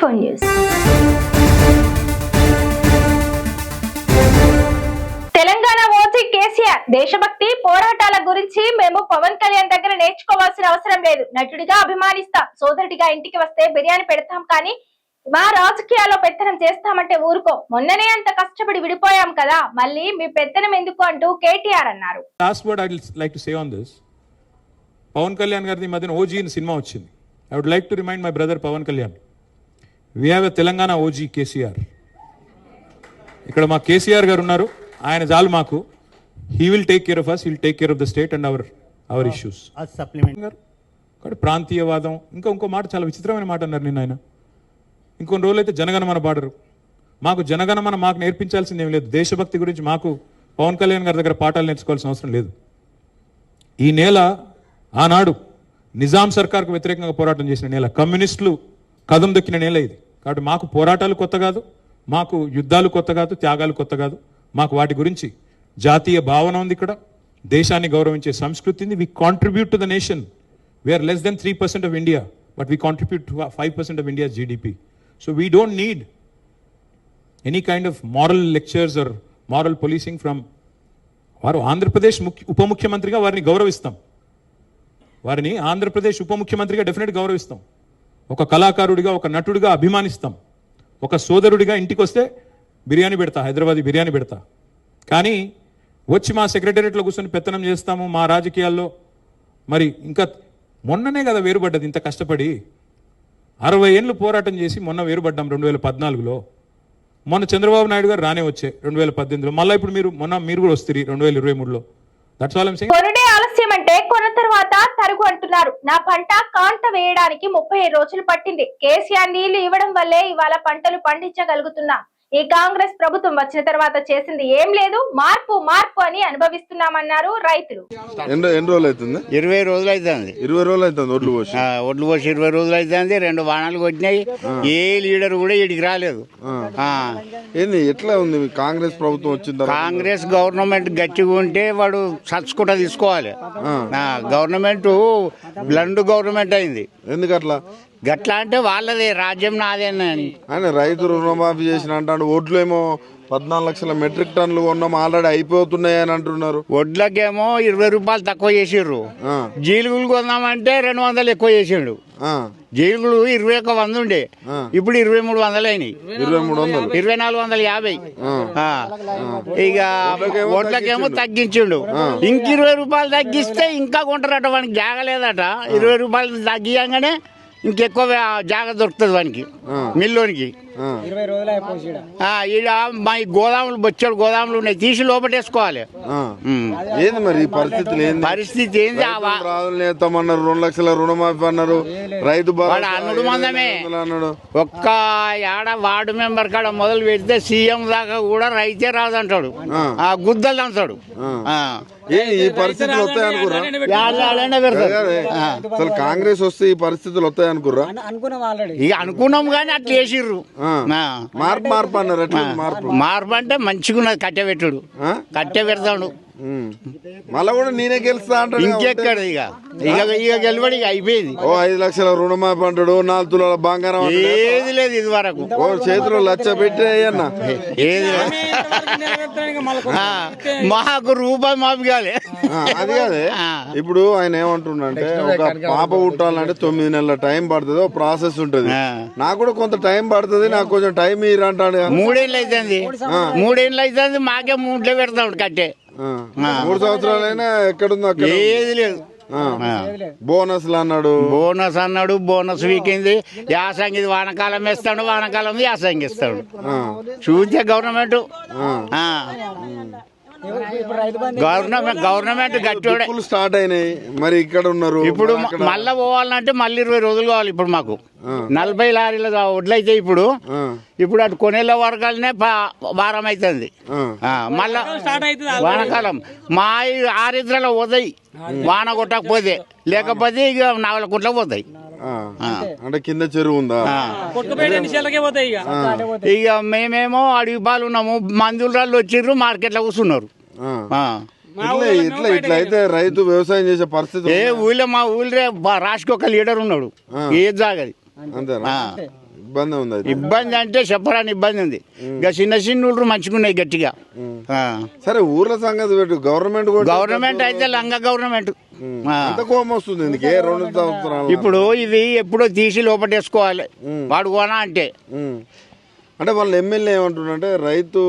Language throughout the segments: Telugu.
Echo News. Telangana OG KCR దేశభక్తి పోరాటాల గురించి మేము పవన్ కళ్యాణ్ దగ్గర నేర్చుకోవాల్సిన అవసరం లేదు. నటుడిగా అభిమానిస్తాం, సోదరుడిగా ఇంటికి వస్తే బిర్యానీ పెడతాం, కానీ మా రాజకీయాల్లో పెత్తనం చేస్తామంటే ఊరుకో. మొన్ననే అంత కష్టపడి విడిపోయాం కదా, మళ్ళీ మీ పెత్తనం ఎందుకు అంటూ కేటీఆర్ అన్నారు. Last word I would like to say on this, Pawan Kalyan గారి మధ్యన ఓజీ అని సినిమా వచ్చింది. I would like to remind my brother Pawan Kalyan, we have a Telangana OG KCR. ఇక్కడ మా కేసీఆర్ గారు ఉన్నారు, ఆయన చాలు మాకు. He will take care of us, he will take care of the state and our issues. కాబట్టి ప్రాంతీయవాదం, ఇంకో మాట చాలా విచిత్రమైన మాట అన్నారు నిన్న ఆయన. ఇంకొన్ని రోజులు అయితే జనగణమన పాడరు. మాకు జనగణమన మాకు నేర్పించాల్సింది ఏం లేదు. దేశభక్తి గురించి మాకు పవన్ కళ్యాణ్ గారి దగ్గర పాఠాలు నేర్చుకోవాల్సిన అవసరం లేదు. ఈ నేల ఆనాడు నిజాం సర్కార్కు వ్యతిరేకంగా పోరాటం చేసిన నేల, కమ్యూనిస్టులు కదం దొక్కిన నేల ఇది. కాబట్టి మాకు పోరాటాలు కొత్త కాదు, మాకు యుద్ధాలు కొత్త కాదు, త్యాగాలు కొత్త కాదు. మాకు వాటి గురించి జాతీయ భావన ఉంది. ఇక్కడ దేశాన్ని గౌరవించే సంస్కృతి ఉంది. We contribute to the nation. We are less than 3% of India, but we contribute to 5% of India GDP. So we don't need any kind of moral lectures or moral policing from వారు. ఆంధ్రప్రదేశ్ ఉప ముఖ్యమంత్రిగా వారిని గౌరవిస్తాం, వారిని ఆంధ్రప్రదేశ్ ఉప ముఖ్యమంత్రిగా డెఫినెట్ గౌరవిస్తాం. ఒక కళాకారుడిగా, ఒక నటుడిగా అభిమానిస్తాం. ఒక సోదరుడిగా ఇంటికి వస్తే బిర్యానీ పెడతా, హైదరాబాదీ బిర్యానీ పెడతా. కానీ వచ్చి మా సెక్రటేరియట్లో కూర్చొని పెత్తనం చేస్తాము మా రాజకీయాల్లో. మరి ఇంకా మొన్ననే కదా వేరుపడ్డది, ఇంత కష్టపడి 60 ఏళ్ళు పోరాటం చేసి మొన్న వేరుపడ్డాం 2014లో. మొన్న చంద్రబాబు నాయుడు గారు రానే వచ్చే 2018లో, మళ్ళీ ఇప్పుడు మీరు కూడా వస్తారు 2023లో. That's all I'm saying. కొనుడే ఆలస్యం అంటే కొన్న తర్వాత తరుగు అంటున్నారు. నా పంట కాంట వేయడానికి 35 రోజులు పట్టింది. కేసీఆర్ నీళ్లు ఇవ్వడం వల్లే ఇవాళ పంటలు పండించగలుగుతున్నా. ఈ కాంగ్రెస్ ప్రభుత్వం వచ్చిన తర్వాత చేసింది ఏం లేదు, మార్పు మార్పు అని అనుభవిస్తున్నామన్నారు రైతులు. ఎన్ని రోజులు అవుతుంది? 20 రోజులు అవుతుంది. 20 రోజులు అవుతుంది ఒడ్లు పోసి. 20 రోజులు అవుతుంది. 2 వానాలు కొట్టినాయి. ఏ లీడర్ కూడా ఇడికి రాలేదు. ఏంది ఎట్లా ఉంది కాంగ్రెస్ ప్రభుత్వం వచ్చింది? కాంగ్రెస్ గవర్నమెంట్ గట్టిగా ఉంటే వాడు సచ్చుకుంటా తీసుకోవాలి. గవర్నమెంట్ బ్లండ్ గవర్నమెంట్ అయింది. ఎందుకట్లా? గట్లా అంటే వాళ్ళదే రాజ్యం నాదేనని. ఆయన రైతు రుణమాఫీ చేసిన అంటాడు. ఒడ్లు ఏమో 14 లక్షల మెట్రిక్ టన్నులు కొన్నాం, ఆల్రెడీ అయిపోతున్నాయి అని అంటున్నారు. వడ్లకేమో 20 రూపాయలు తక్కువ చేసిర్రు. జీలుగులు కొందామంటే 200 ఎక్కువ చేసిండు. జీలుగులు 21 ఉండే, ఇప్పుడు 2300 అయినాయి. 2450. ఇక వడ్లకేమో తగ్గించిండు. ఇంక 20 రూపాయలు తగ్గిస్తే ఇంకా కొంటారట. వానికి జాగలేదట. 20 రూపాయలు తగ్గియంగానే ఇంకెక్కువ జాగ దొరుకుతుంది వానికి, మిల్లోనికి. ఈడ మా గోదాములు బొచ్చాడు గోదాములు ఉన్నాయి, తీసి లోపటేసుకోవాలి. ఏంది మరి పరిస్థితి ఏంది? నేతమన్నారు, 2 లక్షల రుణమాఫీ అన్నారు. రైతు అన్నుడు మందమే. ఒక్క ఏడ వార్డు మెంబర్ కాడ మొదలు పెడితే సీఎం దాకా కూడా రైతే రాదంటాడు, గుద్దలు అంటాడు. ఈ పరిస్థితులు వస్తాయి అనుకుర్రా? అసలు కాంగ్రెస్ వస్తే ఈ పరిస్థితులు వస్తాయి అనుకుర్రా? ఇక అనుకున్నాం కానీ అట్లా వేసిర్రు. మార్పు అన్నారు. మార్పు అంటే మంచిగా ఉన్నది. కట్టె పెడతాడు. మళ్ళా కూడా నేనే గెలుస్తా అంటాడు. ఇంకెక్కడ ఇక గెలవడి అయిపోయింది. 5 లక్షల రుణమాఫీ అంటాడు, 4 తులాల బంగారం. ఏది లేదు ఇది వరకు. చేతిలో 1,00,000 పెట్టి అన్న ఏది మాకు రూపాయి మాఫీ కాలే. అది కాదే. ఇప్పుడు ఆయన ఏమంటుండంటే, ఒక పాప పుట్టాలంటే 9 నెలల టైం పడుతుంది, ఒక ప్రాసెస్ ఉంటది. నాకు కూడా కొంత టైం పడుతుంది, నాకు కొంచెం టైం ఇరంటాడు. 3 ఏళ్ళు అవుతుంది. 3 ఏళ్ళు అవుతుంది. మాకే 3 పెడతాడు కట్టే. 3 సంవత్సరాలైనా ఎక్కడుందో అక్కడ ఏది లేదు. బోనస్ అన్నాడు. బోనస్ వీకింది. యాసంగి వానకాలం వేస్తాడు, వానకాలం యాసంగి ఇస్తాడు. చూస్తే గవర్నమెంట్ గట్టివాడే. స్టార్ట్ అయినాయి. మరి ఇక్కడ ఉన్నారు. ఇప్పుడు మళ్ళా పోవాలంటే మళ్ళీ 20 రోజులు కావాలి. ఇప్పుడు మాకు 40 లారీలు వడ్లయితే ఇప్పుడు అటు కొనేళ్ళ వర్గాలనే వారం అవుతుంది. మళ్ళా వానకాలం మా 6 ఇద్రలో పోతాయి వాన కొట్టకపోతే, లేకపోతే ఇక 4 కుట్ల పోతాయి. అంటే కింద చెరువు ఉందా? ఇక మేమేమో అడవి పాలు ఉన్నాము. మందుల రాళ్ళు వచ్చిర్రు, మార్కెట్లో కూర్చున్నారు. ఇట్లా అయితే రైతు వ్యవసాయం చేసే పరిస్థితి మా ఊళ్ళో రాష్ట్ర ఒక లీడర్ ఉన్నాడు. ఏది జాగది అంతేనా? ఇబ్బంది ఉంది అయితే. ఇబ్బంది అంటే చెప్పరాని ఇబ్బంది ఉంది. ఇంకా చిన్న చిన్న ఊళ్ళు మంచుకున్నాయి గట్టిగా. సరే ఊర్ల సంగతి పెట్టు, గవర్నమెంట్ గవర్నమెంట్ అయితే లంగా గవర్నమెంట్. ఎంత కోపం వస్తుంది ఎందుకే 2 సంవత్సరాలు. ఇప్పుడు ఇది ఎప్పుడో తీసి లోపటేసుకోవాలి వాడు కోనా అంటే. అంటే వాళ్ళ ఎమ్మెల్యే ఏమంటుండే రైతు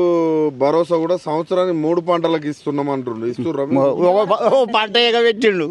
భరోసా కూడా సంవత్సరానికి 3 పంటలకు ఇస్తున్నాం అంటుండ్రు. ఇస్తుర్రు ఓ పంట ఎగబెట్టిండు.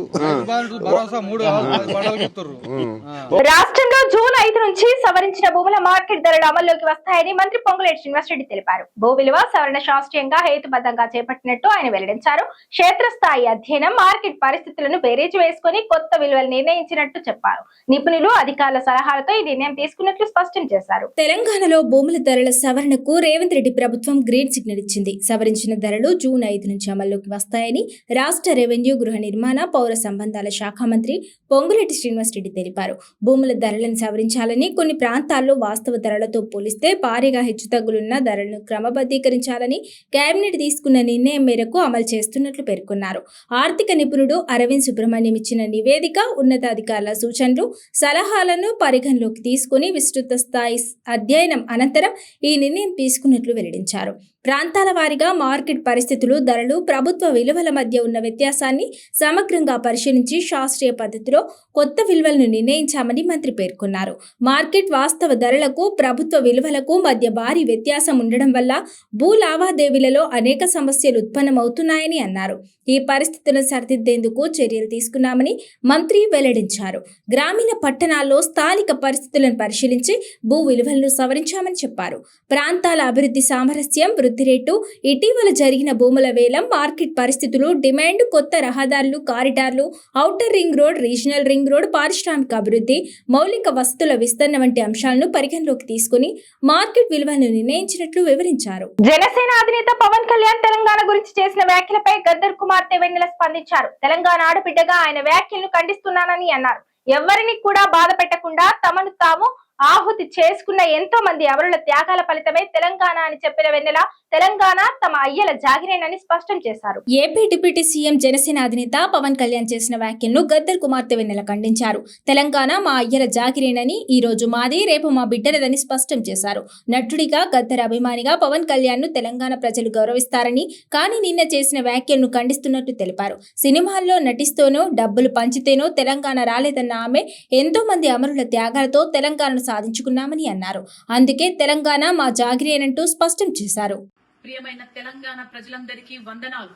రాష్ట్రంలో జూన్ 5 నుంచి సవరించిన భూముల మార్కెట్ ధరలు అమల్లోకి వస్తాయని మంత్రి పొంగులేటి శ్రీనివాసరెడ్డి తెలిపారు. భూ విలువ సవరణ శాస్త్రీయంగా హేతుబద్ధంగా చేపట్టినట్టు ఆయన వెల్లడించారు. క్షేత్రస్థాయి అధ్యయనం మార్కెట్ పరిస్థితులను బేరీజు వేసుకుని కొత్త విలువలు నిర్ణయించినట్టు చెప్పారు. నిపుణులు అధికారుల సలహాలతో ఈ నిర్ణయం తీసుకున్నట్లు స్పష్టం చేశారు. తెలంగాణలో భూముల ధరల సవరణకు రేవంత్ రెడ్డి ప్రభుత్వం గ్రీన్ సిగ్నల్ ఇచ్చింది. సవరించిన ధరలు జూన్ 5 నుంచి అమల్లోకి వస్తాయని రాష్ట్ర రెవెన్యూ, గృహ నిర్మాణ, పౌర సంబంధాల శాఖ మంత్రి పొంగులేటి శ్రీనివాసరెడ్డి తెలిపారు. భూముల ధరలను సవరించాలని, కొన్ని ప్రాంతాల్లో వాస్తవ ధరలతో పోలిస్తే భారీగా హెచ్చుతగ్గులున్న ధరలను క్రమబద్ధీకరించాలని కేబినెట్ తీసుకున్న నిర్ణయం మేరకు అమలు చేస్తున్నట్లు పేర్కొన్నారు. ఆర్థిక నిపుణుడు అరవింద్ సుబ్రహ్మణ్యం ఇచ్చిన నివేదిక, ఉన్నతాధికారుల సూచనలు, సలహాలను పరిగణలోకి తీసుకుని విస్తృత స్థాయి అధ్యయనం అనంతరం ఈ నిర్ణయం తీసుకున్నట్లు వెల్లడించారు. ప్రాంతాల వారీగా మార్కెట్ పరిస్థితులు, ధరలు, ప్రభుత్వ విలువల మధ్య ఉన్న వ్యత్యాసాన్ని సమగ్రంగా పరిశీలించి శాస్త్రీయ పద్ధతిలో కొత్త విలువలను నిర్ణయించామని మంత్రి పేర్కొన్నారు. మార్కెట్ వాస్తవ ధరలకు, ప్రభుత్వ విలువలకు మధ్య భారీ వ్యత్యాసం ఉండడం వల్ల భూ లావాదేవీలలో అనేక సమస్యలు ఉత్పన్నమవుతున్నాయని అన్నారు. ఈ పరిస్థితులను సరిదిద్దేందుకు చర్యలు తీసుకున్నామని మంత్రి వెల్లడించారు. గ్రామీణ పట్టణాల్లో స్థానిక పరిస్థితులను పరిశీలించి భూ విలువలను సవరించామని చెప్పారు. ప్రాంతాల అభివృద్ధి సామరస్యం, వృద్ధి రేటు, ఇటీవల జరిగిన భూముల వేలం, మార్కెట్ పరిస్థితులు, డిమాండ్, కొత్త రహదారులు, కారిడార్లు, outer ring road, regional ring road, పారిశ్రామిక అభివృద్ధి, మౌలిక వసతుల విస్తరణ వంటి అంశాలను పరిగణలోకి తీసుకుని మార్కెట్ విలువలను నిర్ణయించినట్లు వివరించారు. జనసేన అధినేత పవన్ కళ్యాణ్ తెలంగాణ గురించి చేసిన వ్యాఖ్యలపై గద్దర్ కుమార్తె వెన్నెల స్పందించారు. తెలంగాణ ఆడబిడ్డగా ఆయన వ్యాఖ్యలను ఖండిస్తున్నానని అన్నారు. ఎవరిని కూడా బాధ పెట్టకుండా తమను తాము ఆహుతి చేసుకున్న ఎంతో మంది అమరుల త్యాగాల ఫలితమే తెలంగాణ అని చెప్పిన వెన్నెల, తెలంగాణ తమ అయ్యల జాగిరేనని స్పష్టం చేశారు. ఏపీ డిప్యూటీ సీఎం జనసేన అధినేత పవన్ కళ్యాణ్ చేసిన వ్యాఖ్యలను గద్దర్ కుమార్తె వెన్నెల ఖండించారు. తెలంగాణ మా అయ్యల జాగిరేనని, ఈ రోజు మాది, రేపు మా బిడ్డలదని స్పష్టం చేశారు. నటుడిగా, గద్దర్ అభిమానిగా పవన్ కళ్యాణ్ ను తెలంగాణ ప్రజలు గౌరవిస్తారని, కానీ నిన్న చేసిన వ్యాఖ్యలను ఖండిస్తున్నట్టు తెలిపారు. సినిమాల్లో నటిస్తూనో, డబ్బులు పంచితేనో తెలంగాణ రాలేదన్న ఆమె, ఎంతో మంది అమరుల త్యాగాలతో తెలంగాణను సాధించుకున్నామని అన్నారు. అందుకే తెలంగాణ మా జాగిరేనంటూ స్పష్టం చేశారు. ప్రియమైన తెలంగాణ ప్రజలందరికీ వందనాలు.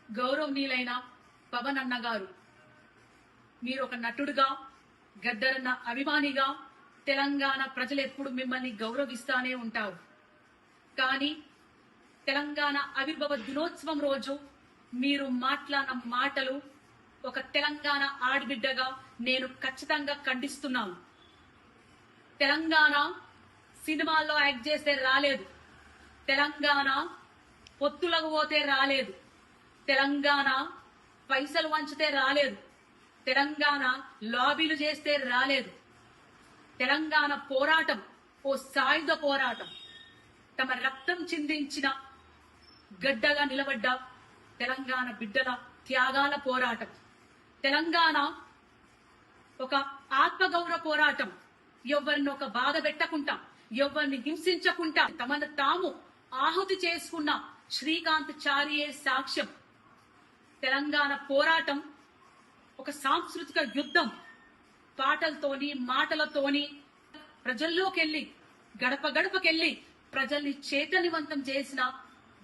గౌరవనీయులైన పవన్ అన్న గారు, మీరు ఒక నటుడుగా, గద్దరన్న అభిమానిగా తెలంగాణ ప్రజలు ఎప్పుడు మిమ్మల్ని గౌరవిస్తానే ఉంటారు. కానీ తెలంగాణ ఆవిర్భావ దినోత్సవం రోజు మీరు మాట్లాడిన మాటలు ఒక తెలంగాణ ఆడబిడ్డగా నేను ఖచ్చితంగా ఖండిస్తున్నాను. తెలంగాణ సినిమాల్లో యాక్ట్ చేస్తే రాలేదు, తెలంగాణ పొత్తులకు పోతే రాలేదు, తెలంగాణ పైసలు వంచితే రాలేదు, తెలంగాణ లాబీలు చేస్తే రాలేదు. తెలంగాణ పోరాటం ఓ సాయుధ పోరాటం. తమ రక్తం చిందించిన గడ్డగా నిలబడ్డ తెలంగాణ బిడ్డల త్యాగాల పోరాటం. తెలంగాణ ఒక ఆత్మగౌరవ పోరాటం. ఎవరిని ఒక బాధ పెట్టకుండా, ఎవరిని హింసించకుండా తమను తాము ఆహుతి చేసుకున్న శ్రీకాంత్ చారియే సాక్ష్యం. తెలంగాణ పోరాటం ఒక సాంస్కృతిక యుద్ధం. పాటలతోని, మాటలతోని ప్రజల్లోకెళ్ళి, గడప గడపకెళ్ళి ప్రజల్ని చైతన్యవంతం చేసిన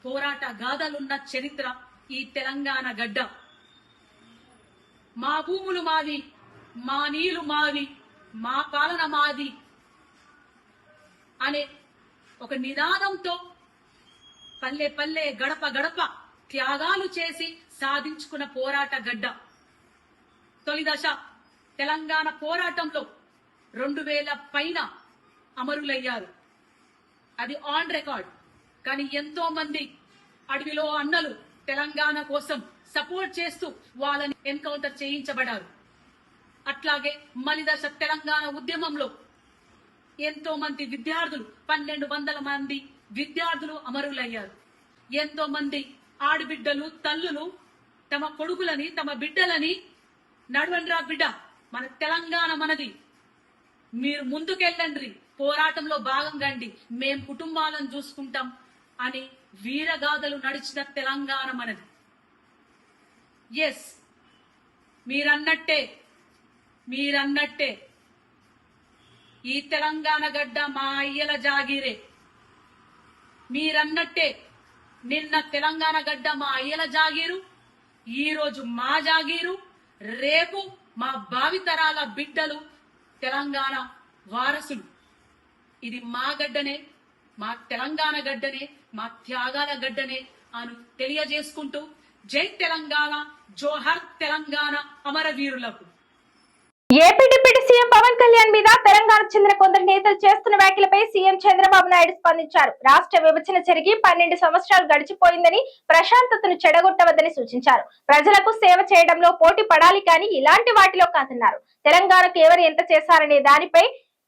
పోరాట గాథలున్న చరిత్ర ఈ తెలంగాణ గడ్డ. మా భూములు మావి, మా నీళ్లు మావి, మా పాలన మాది అనే ఒక నినాదంతో పల్లె పల్లె, గడప గడప త్యాగాలు చేసి సాధించుకున్న పోరాట గడ్డ. తొలి దశ తెలంగాణ పోరాటంలో 2000 పైన అమరులయ్యారు. అది ఆన్ రికార్డ్. కానీ ఎంతో మంది అడవిలో అన్నలు తెలంగాణ కోసం సపోర్ట్ చేస్తూ వాళ్ళని ఎన్కౌంటర్ చేయించబడ్డారు. అట్లాగే మలిదశ తెలంగాణ ఉద్యమంలో ఎంతో మంది విద్యార్థులు, 1200 మంది విద్యార్థులు అమరులయ్యారు. ఎంతో మంది ఆడబిడ్డలు, తల్లులు తమ కొడుకులని, తమ బిడ్డలని, నడవండ్రా బిడ్డ, మన తెలంగాణ మనది, మీరు ముందుకెళ్ళండ్రి, పోరాటంలో భాగంగా అండి మేం కుటుంబాలను చూసుకుంటాం అని వీరగాథలు నడిచిన తెలంగాణ మనది. ఎస్, మీరన్నట్టే ఈ తెలంగాణ గడ్డ మా అయ్యల జాగీరే. మీరన్నట్టే నిన్న తెలంగాణ గడ్డ మా అయ్యల జాగీరు, ఈ రోజు మా జాగీరు, రేపు మా భావితరాల బిడ్డలు తెలంగాణ వారసులు. ఇది మా గడ్డనే, మా తెలంగాణ గడ్డనే, మా త్యాగాల గడ్డనే అని తెలియజేసుకుంటూ జై తెలంగాణ, జోహర్ తెలంగాణ అమరవీరులకు. AP deputy CM Pawan Kalyan మీద తెలంగాణకు చెందిన కొందరు నేతలు చేస్తున్న వ్యాఖ్యలపై సీఎం చంద్రబాబు నాయుడు స్పందించారు. రాష్ట్ర విభజన జరిగి 12 సంవత్సరాలు గడిచిపోయిందని, ప్రశాంతతను చెడగొట్టవద్దని సూచించారు. ప్రజలకు సేవ చేయడంలో పోటీ పడాలి కానీ ఇలాంటి వాటిలో కాదన్నారు. తెలంగాణకు ఎవరు ఎంత చేశారనే దానిపై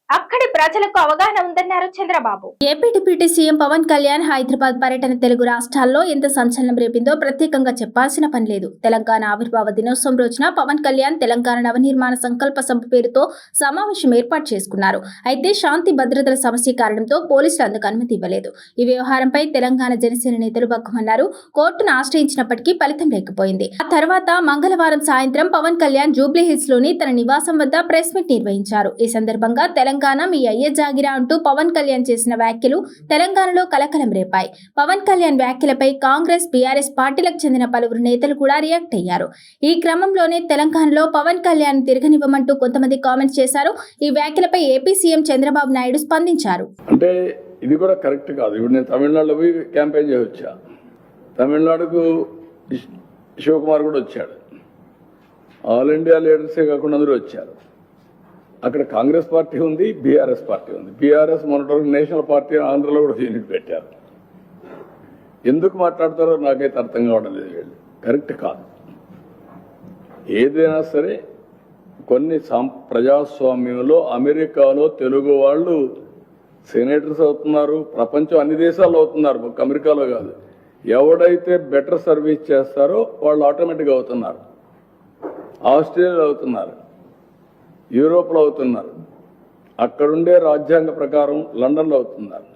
అక్కడి ప్రజలకు అవగాహన ఉందన్నారు Chandrababu. AP deputy CM Pawan Kalyan Hyderabad పర్యటన తెలుగు రాష్ట్రాల్లో ఎంత సంచలనం రేపిందో ప్రత్యేకంగా చెప్పాల్సిన పని లేదు. తెలంగాణ ఆవిర్భావ దినోత్సవం రోజున పవన్ కళ్యాణ్ తెలంగాణ నవనిర్మాణ సంకల్ప సభ పేరుతో సమావేశం ఏర్పాటు చేసుకున్నారు. అయితే శాంతి భద్రతల సమస్య కారణంతో పోలీసులు అందుకు అనుమతి ఇవ్వలేదు. ఈ వ్యవహారంపై తెలంగాణ జనసేన నేతలు బగ్గుమన్నారు. కోర్టును ఆశ్రయించినప్పటికీ ఫలితం లేకపోయింది. ఆ తర్వాత మంగళవారం సాయంత్రం పవన్ కళ్యాణ్ జూబ్లీ హిల్స్ లోని తన నివాసం వద్ద ప్రెస్ మీట్ నిర్వహించారు. ఈ సందర్భంగా తెలంగాణ మీ అయ్య జాగిరా అంటూ పవన్ కళ్యాణ్ చేసిన వ్యాఖ్యలు తెలంగాణలో కలకలం రేపాయి. పవన్ కళ్యాణ్ వ్యాఖ్యలపై కాంగ్రెస్, బీఆర్ఎస్ పార్టీలకు చెందిన పలువురు నేతలు కూడా రియాక్ట్ అయ్యారు. ఈ క్రమంలోనే తెలంగాణలో పవన్ కళ్యాణ్ తిరగనివ్వమంటూ కొంతమంది కామెంట్స్ చేశారు. ఈ వ్యాఖ్యలపై ఏపీ సీఎం చంద్రబాబు నాయుడు స్పందించారు. అంటే ఇది కూడా కరెక్ట్ కాదు. ఇప్పుడు నేను తమిళనాడులో పోయి క్యాంపెయిన్ చేయవచ్చా? తమిళనాడుకు శివకుమార్ కూడా వచ్చాడు. ఆల్ ఇండియా లీడర్సే కాకుండా అందరూ వచ్చారు. అక్కడ కాంగ్రెస్ పార్టీ ఉంది, బీఆర్ఎస్ పార్టీ ఉంది. బీఆర్ఎస్ మొన్నటి నేషనల్ పార్టీ ఆంధ్రలో కూడా యూనిట్ పెట్టారు. ఎందుకు మాట్లాడతారో నాకైతే అర్థం కావడం లేదు. వీళ్ళు కరెక్ట్ కాదు. ఏదైనా సరే కొన్ని ప్రజాస్వామ్యంలో అమెరికాలో తెలుగు వాళ్ళు సెనేటర్స్ అవుతున్నారు, ప్రపంచం అన్ని దేశాల్లో అవుతున్నారు, ఒక అమెరికాలో కాదు. ఎవడైతే బెటర్ సర్వీస్ చేస్తారో వాళ్ళు ఆటోమేటిక్గా అవుతున్నారు. ఆస్ట్రేలియాలో అవుతున్నారు, యూరోప్లో అవుతున్నారు, అక్కడుండే రాజ్యాంగ ప్రకారం లండన్లో అవుతున్నారు.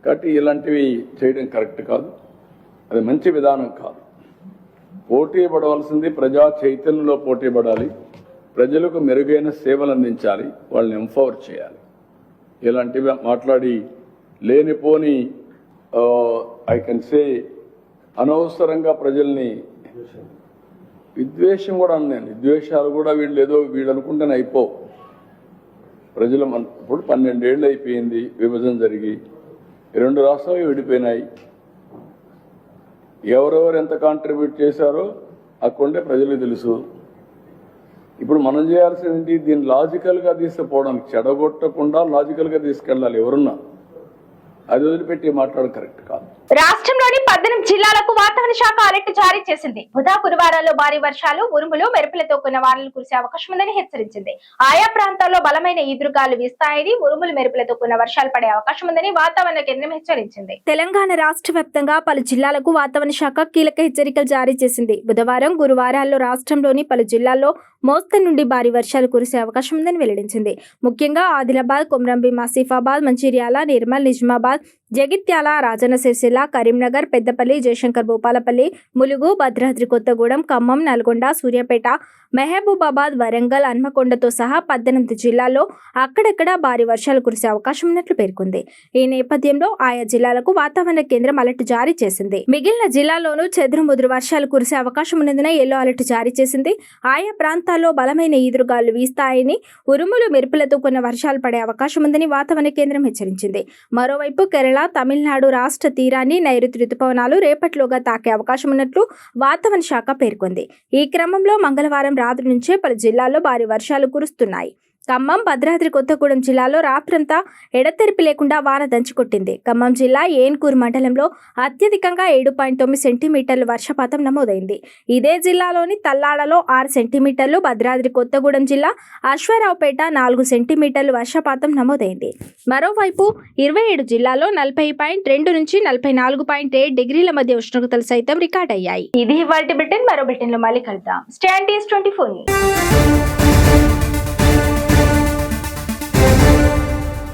కాబట్టి ఇలాంటివి చేయడం కరెక్ట్ కాదు, అది మంచి విధానం కాదు. పోటీ పడవలసింది ప్రజా చైతన్యంలో పోటీ పడాలి, ప్రజలకు మెరుగైన సేవలు అందించాలి, వాళ్ళని ఎంపవర్ చేయాలి. ఇలాంటివి మాట్లాడి లేనిపోని ఐ కెన్ సే అనవసరంగా ప్రజల్ని విద్వేషం కూడా అన్నాను. విద్వేషాలు కూడా వీళ్ళు అనుకుంటేనే అయిపో. ప్రజలు ఇప్పుడు 12 ఏళ్ళు అయిపోయింది విభజన జరిగి, 2 రాష్ట్రాలు విడిపోయినాయి. ఎవరెవరు ఎంత కాంట్రిబ్యూట్ చేశారో అక్కడే ప్రజలకు తెలుసు. ఇప్పుడు మనం చేయాల్సింది దీన్ని లాజికల్గా తీసుకుపోవడానికి, చెడగొట్టకుండా లాజికల్గా తీసుకెళ్ళాలి. ఎవరున్నా అది వదిలిపెట్టి మాట్లాడడం కరెక్ట్ కాదు. రాష్ట్రంలోని 18 జిల్లాలకు వాతావరణ శాఖ అలర్ట్ జారీ చేసింది. బుధ గురువారాల్లో భారీ వర్షాలు, ఉరుములు, మెరుపులతో కొన్ని వానలు కురిసే అవకాశం ఉందని హెచ్చరించింది. ఆయా ప్రాంతాల్లో బలమైన ఈదురుగాలు వీస్తాయని, ఉరుములు, మెరుపులతో కొన్ని వర్షాలు పడే అవకాశం ఉందని వాతావరణ కేంద్రం హెచ్చరించింది. తెలంగాణ రాష్ట్ర వ్యాప్తంగా పలు జిల్లాలకు వాతావరణ శాఖ కీలక హెచ్చరికలు జారీ చేసింది. బుధవారం, గురువారాల్లో రాష్ట్రంలోని పలు జిల్లాల్లో మోస్తరు నుండి భారీ వర్షాలు కురిసే అవకాశం ఉందని వెల్లడించింది. ముఖ్యంగా ఆదిలాబాద్, కొమరంభీం, ఆసిఫాబాద్, మంచిర్యాల, నిర్మల్, నిజామాబాద్, జగిత్యాల, రాజన్న సిరిసిల్ల, కరీంనగర్, పెద్దపల్లి, జయశంకర్ భూపాలపల్లి, ములుగు, భద్రాద్రి కొత్తగూడెం, ఖమ్మం, నల్గొండ, సూర్యాపేట, మహబూబాబాద్, వరంగల్, హన్మకొండతో సహా 18 జిల్లాల్లో అక్కడక్కడ భారీ వర్షాలు కురిసే అవకాశం ఉన్నట్లు పేర్కొంది. ఈ నేపథ్యంలో ఆయా జిల్లాలకు వాతావరణ కేంద్రం అలర్ట్ జారీ చేసింది. మిగిలిన జిల్లాల్లోనూ చెదురుముదురు వర్షాలు కురిసే అవకాశం ఉన్నందున ఎల్లో అలర్ట్ జారీ చేసింది. ఆయా ప్రాంతాల్లో బలమైన ఈదురుగాలు వీస్తాయని, ఉరుములు, మెరుపులతో కొన్ని వర్షాలు పడే అవకాశం ఉందని వాతావరణ కేంద్రం హెచ్చరించింది. మరోవైపు కేరళ, తమిళనాడు రాష్ట్ర తీరాన్ని నైరుతి రుతుపవనాలు రేపటిలోగా తాకే అవకాశం ఉన్నట్లు వాతావరణ శాఖ పేర్కొంది. ఈ క్రమంలో మంగళవారం రాత్రి నుంచే పలు జిల్లాల్లో భారీ వర్షాలు కురుస్తున్నాయి. ఖమ్మం, భద్రాద్రి కొత్తగూడెం జిల్లాలో రాత్రంతా ఎడతెరిపి లేకుండా వాన దంచుకొట్టింది. ఖమ్మం జిల్లా ఏన్కూరు మండలంలో అత్యధికంగా 7.9 సెంటీమీటర్లు వర్షపాతం నమోదైంది. ఇదే జిల్లాలోని తల్లాడలో 6 సెంటీమీటర్లు, భద్రాద్రి కొత్తగూడెం జిల్లా అశ్వారావుపేట 4 సెంటీమీటర్లు వర్షపాతం నమోదైంది. మరోవైపు 27 జిల్లాల్లో 40.2 నుంచి 44.7 డిగ్రీల మధ్య ఉష్ణోగ్రతలు సైతం రికార్డ్ అయ్యాయి. ఇది ఇవాల్టి బులెటిన్. మరో బులెటిన్ లో మళ్ళీ కలుద్దాం. స్టే 24.